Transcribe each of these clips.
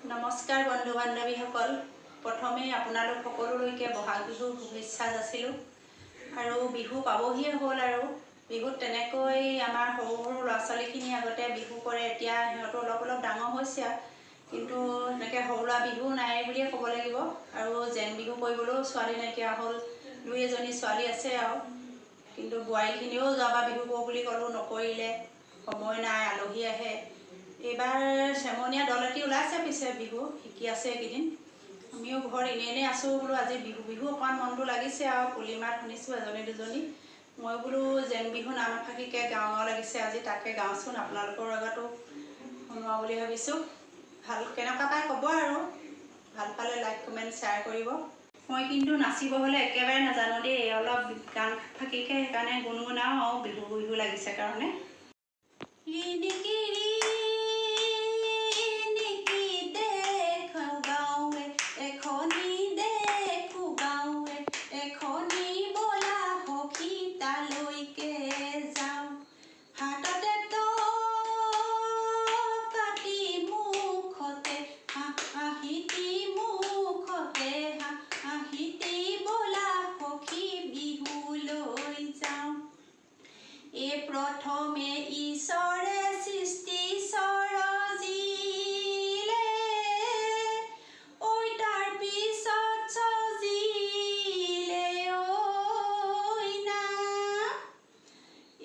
নমস্কাৰ বন্ধু বান্ধৱীসকল। প্ৰথমে আপোনালোক সকলোলৈকে বহাগ বিহুৰ শুভেচ্ছা যাচিলোঁ। আৰু বিহু পাবহিয়ে হ'ল আৰু বিহুত তেনেকৈ আমাৰ সৰু সৰু ল'ৰা ছোৱালীখিনি আগতে বিহু কৰে, এতিয়া সিহঁতো অলপ অলপ ডাঙৰ হৈছে, কিন্তু এনেকৈ সৰু ল'ৰা বিহু নাই বুলিয়ে ক'ব লাগিব। আৰু জেং বিহু কৰিবলৈও ছোৱালী নাইকিয়া হ'ল, দুই এজনী ছোৱালী আছে আৰু, কিন্তু বোৱাৰীখিনিও যোৱাবাৰ বিহু কৰোঁ বুলি ক'লোঁ, নকৰিলে, সময় নাই, আলহী আহে। এইবাৰ চেমনীয়া দল এটি ওলাইছে, পিছে বিহু শিকি আছে এইকেইদিন। আমিও ঘৰত এনেই আছোঁ, বোলো আজি বিহু বিহু অকণমান মনটো লাগিছে আৰু পুলিমাত শুনিছোঁ এজনী দুজনী। মই বোলো জেং বিহু নাম এফাঁকিকে গাঁও লাগিছে, আজি তাকে গাওঁচোন, আপোনালোকৰ আগতো শুনোৱা বুলি ভাবিছোঁ। ভাল কেনেকুৱা পাই ক'ব আৰু, ভাল পালে লাইক কমেণ্ট শ্বেয়াৰ কৰিব। মই কিন্তু নাচিব হ'লে একেবাৰে নাজানো দেই, অলপ গান ফাঁকিকে সেইকাৰণে গুণগুণাও আৰু বিহু বিহু লাগিছে কাৰণে। প্ৰথমে ঈশ্বৰে সৃষ্টি সৰজিলে, ঐ তাৰ পিছত সজিলে ঐ নাম।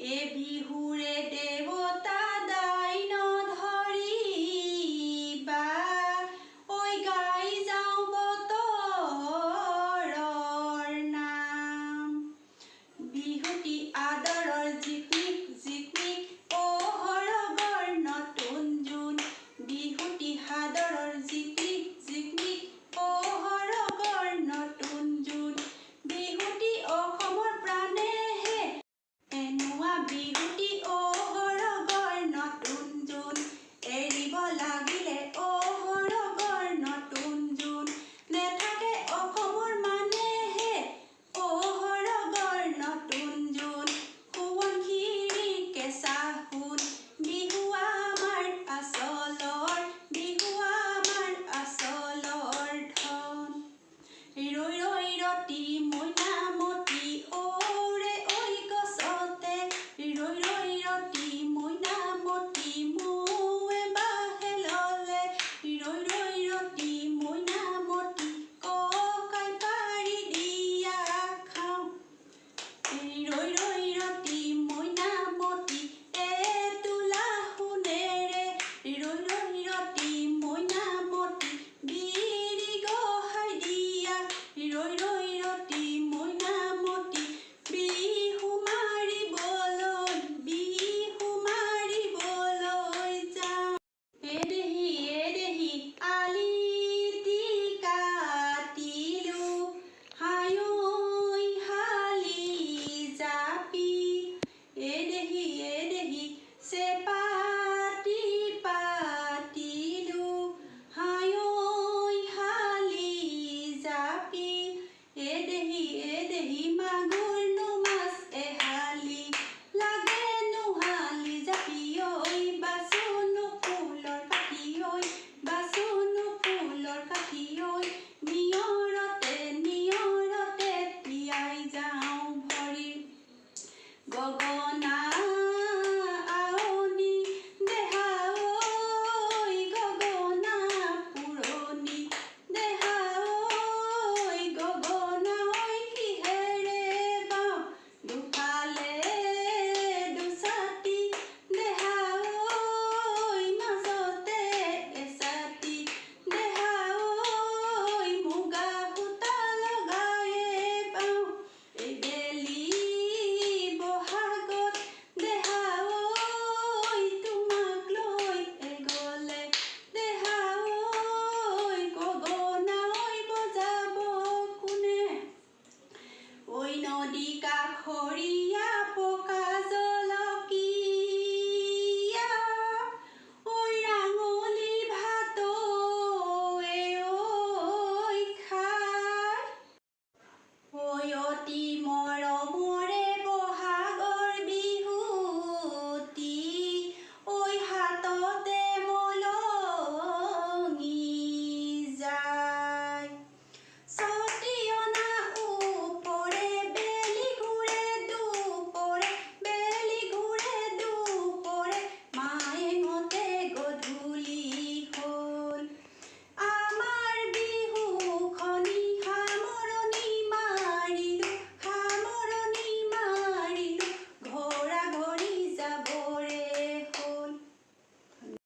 এ বিহুৰে দেৱতা দাইন ধৰিবা, ঐ গাই যাওঁ বতৰৰ নাম। বিহুটি আদৰৰ জিকমিক জিকমিক পোহৰৰ নতুন জোন, বিহুটি সাদৰৰ জিকমিক